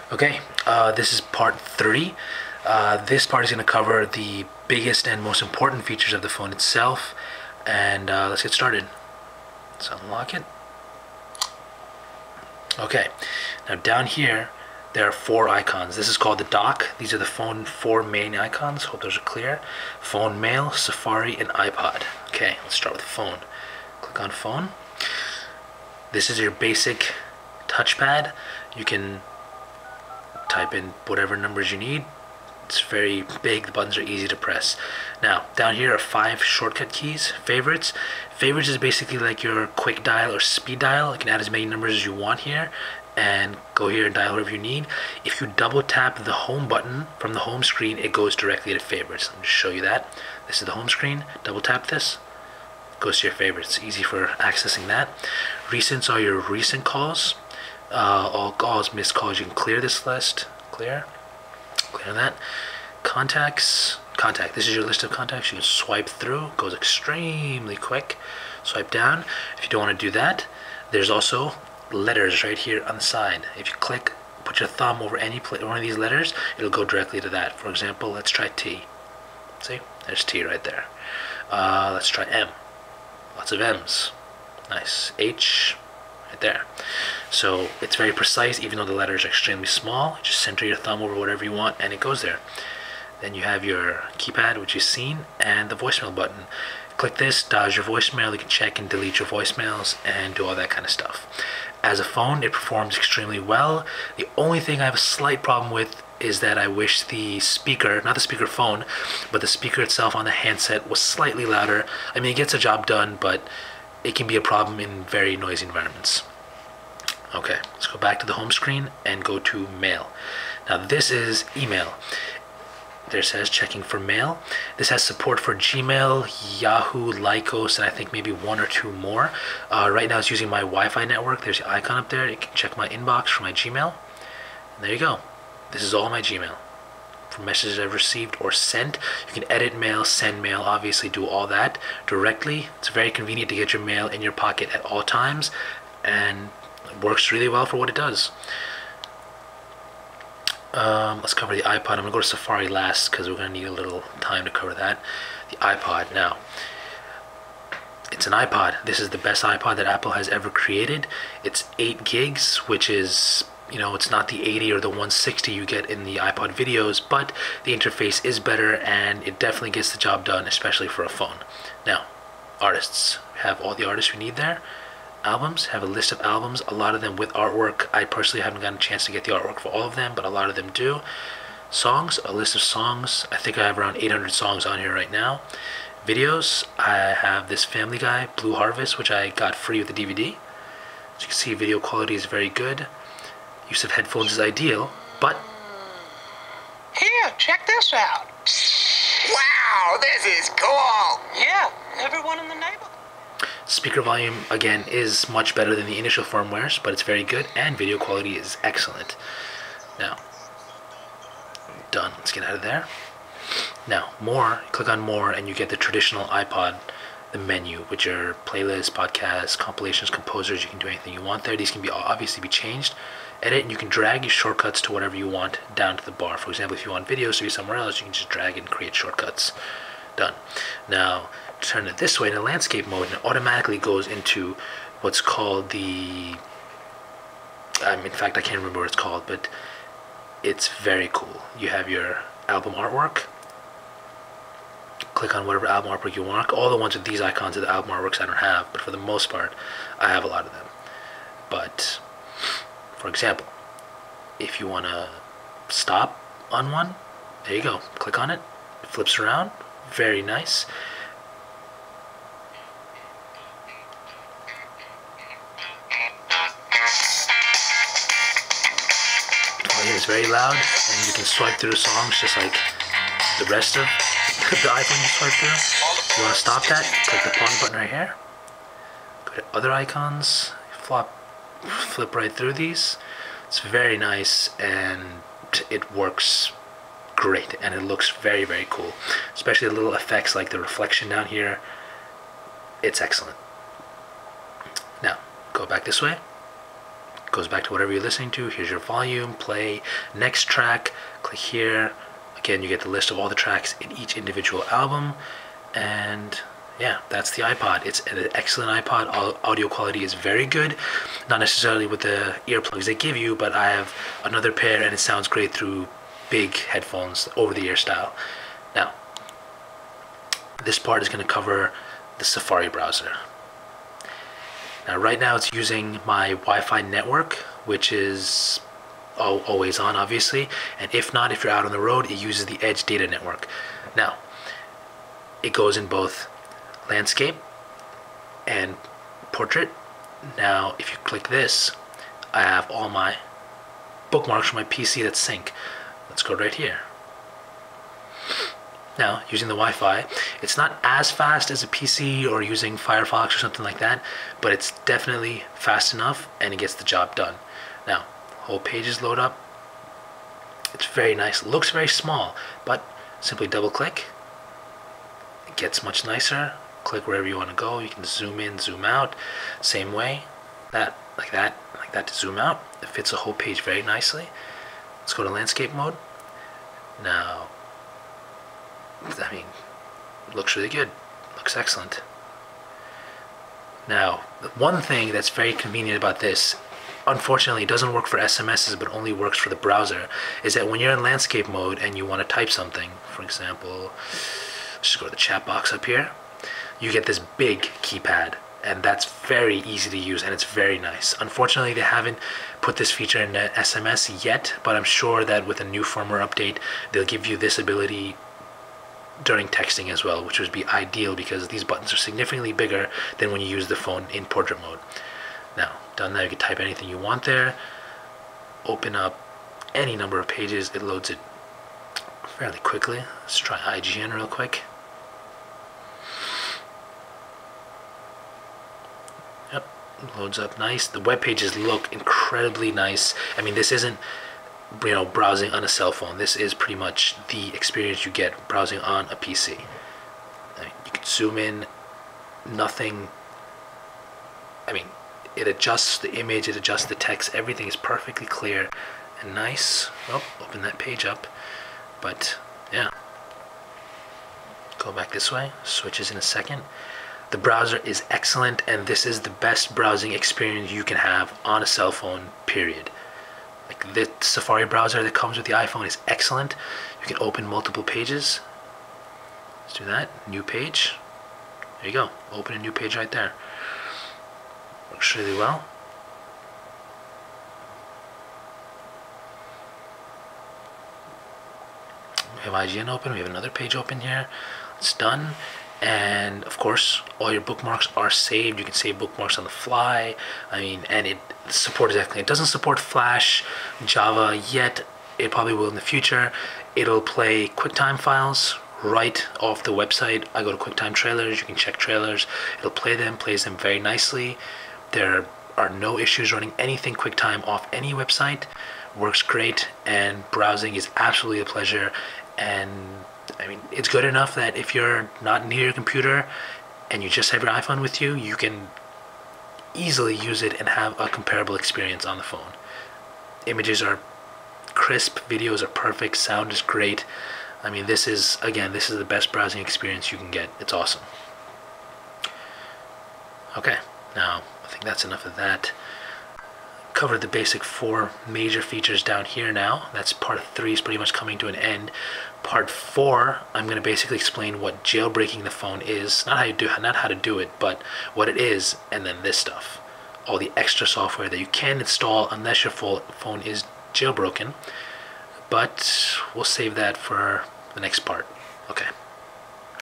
Okay, this is part 3. This part is going to cover the biggest and most important features of the phone itself, and let's get started. Let's unlock it. Okay, now down here there are 4 icons. This is called the dock. These are the phone 4 main icons. Hope those are clear. Phone, Mail, Safari, and iPod. Okay, let's start with phone. Click on phone. This is your basic touchpad. You can type in whatever numbers you need. It's very big, the buttons are easy to press. Now, down here are 5 shortcut keys. Favorites. Favorites is basically like your quick dial or speed dial. You can add as many numbers as you want here and go here and dial whatever you need. If you double tap the home button from the home screen, it goes directly to favorites. Let me just show you that. This is the home screen. Double tap this. Goes to your favorites. Easy for accessing that. Recents are your recent calls. All calls, missed calls. You can clear this list. Clear that. Contacts. Contact. This is your list of contacts. You can swipe through. Goes extremely quick. Swipe down. If you don't want to do that, there's also letters right here on the side. If you click, put your thumb over one of these letters, it'll go directly to that. For example, let's try T. See? There's T right there. Let's try M. Lots of M's. Nice. H. Right there. So it's very precise, even though the letters are extremely small. Just center your thumb over whatever you want and it goes there. Then you have your keypad, which you've seen, and the voicemail button. Click this, dials your voicemail. You can check and delete your voicemails and do all that kind of stuff. As a phone, it performs extremely well. The only thing I have a slight problem with is that I wish the speaker, not the speaker phone, but the speaker itself on the handset was slightly louder. I mean, it gets the job done, but it can be a problem in very noisy environments. Okay, let's go back to the home screen and go to mail. Now this is email. There it says checking for mail. This has support for Gmail, Yahoo, Lycos, and I think maybe 1 or 2 more. Right now it's using my Wi-Fi network. There's the icon up there. You can check my inbox for my Gmail. And there you go. This is all my Gmail. For messages I've received or sent. You can edit mail, send mail, obviously do all that directly. It's very convenient to get your mail in your pocket at all times, and it works really well for what it does. Let's cover the iPod. I'm going to go to Safari last because we're going to need a little time to cover that. The iPod. Now, it's an iPod. This is the best iPod that Apple has ever created. It's 8 gigs, which is, you know, it's not the 80 or the 160 you get in the iPod videos, but the interface is better and it definitely gets the job done, especially for a phone. Now, artists. We have all the artists we need there. Albums, have a list of albums, a lot of them with artwork. I personally haven't gotten a chance to get the artwork for all of them, but a lot of them do. Songs, a list of songs. I think I have around 800 songs on here right now. Videos, I have this Family Guy, Blue Harvest, which I got free with the DVD. As you can see, video quality is very good. Use of headphones is ideal, but... Here, check this out. Wow, this is cool! Yeah, everyone in the neighborhood. Speaker volume, again, is much better than the initial firmwares, but it's very good, and video quality is excellent. Now, done. Let's get out of there. Now, more, click on more, and you get the traditional iPod, the menu, which are playlists, podcasts, compilations, composers. You can do anything you want there. These can be obviously be changed. Edit, and you can drag your shortcuts to whatever you want down to the bar. For example, if you want videos to be somewhere else, you can just drag it and create shortcuts. Done. Now, turn it this way in the landscape mode, and it automatically goes into what's called the... in fact, I can't remember what it's called, but it's very cool. You have your album artwork. Click on whatever album artwork you want. All the ones with these icons are the album artworks I don't have, but for the most part, I have a lot of them. But, for example, if you want to stop on one, there you go. Click on it. It flips around. Very nice. It's very loud, and you can swipe through songs just like the rest of the iPhone you swipe through. If you want to stop that, click the pause button right here. Go to other icons, flip right through these. It's very nice, and it works great, and it looks very, very cool. Especially the little effects like the reflection down here. It's excellent. Now, go back this way. goes back to whatever you're listening to. Here's your volume, play, next track, click here. Again, you get the list of all the tracks in each individual album. And yeah, that's the iPod. It's an excellent iPod. Audio quality is very good. Not necessarily with the earplugs they give you, but I have another pair and it sounds great through big headphones, over-the-ear style. Now, this part is going to cover the Safari browser. Now, right now it's using my Wi-Fi network, which is always on, obviously. And if not, if you're out on the road, it uses the Edge data network. Now, it goes in both landscape and portrait. Now, if you click this, I have all my bookmarks from my PC that sync. Let's go right here. Now, using the Wi-Fi, it's not as fast as a PC or using Firefox or something like that, but it's definitely fast enough and it gets the job done. Now, whole pages load up. It's very nice. It looks very small, but simply double click. It gets much nicer. Click wherever you want to go. You can zoom in, zoom out. Same way. Like that to zoom out. It fits the whole page very nicely. Let's go to landscape mode. Now, I mean, it looks really good. Looks excellent. Now, the one thing that's very convenient about this, unfortunately it doesn't work for SMSs but only works for the browser, is that when you're in landscape mode and you want to type something, for example, let's just go to the chat box up here, you get this big keypad, and that's very easy to use and it's very nice. Unfortunately, they haven't put this feature in the SMS yet, but I'm sure that with a new firmware update they'll give you this ability during texting as well, which would be ideal because these buttons are significantly bigger than when you use the phone in portrait mode. Now, done that, you can type anything you want there, open up any number of pages, it loads it fairly quickly. Let's try IGN real quick. Yep, loads up nice. The web pages look incredibly nice. I mean, this isn't, you know, browsing on a cell phone. This is pretty much the experience you get browsing on a PC. I mean, you can zoom in, nothing, I mean, it adjusts the image, it adjusts the text, everything is perfectly clear and nice. Well, open that page up, but yeah. Go back this way, switches in a second. The browser is excellent, and this is the best browsing experience you can have on a cell phone, period. Like, the Safari browser that comes with the iPhone is excellent. You can open multiple pages. Let's do that. New page. There you go. Open a new page right there. Works really well. We have IGN open. We have another page open here. It's done. And of course, all your bookmarks are saved. You can save bookmarks on the fly. I mean, and it supports exactly. It doesn't support Flash, Java yet. It probably will in the future. It'll play QuickTime files right off the website. I go to QuickTime trailers. You can check trailers. It'll play them. Plays them very nicely. There are no issues running anything QuickTime off any website. Works great, and browsing is absolutely a pleasure. And I mean, it's good enough that if you're not near your computer and you just have your iPhone with you, you can easily use it and have a comparable experience on the phone. Images are crisp, videos are perfect, sound is great. I mean, this is, again, this is the best browsing experience you can get. It's awesome. Okay, now I think that's enough of that. Covered the basic 4 major features down here now. That's part 3 is pretty much coming to an end. Part 4, I'm going to basically explain what jailbreaking the phone is. Not how to do it, but what it is, and then this stuff. All the extra software that you can install unless your phone is jailbroken. But we'll save that for the next part. Okay.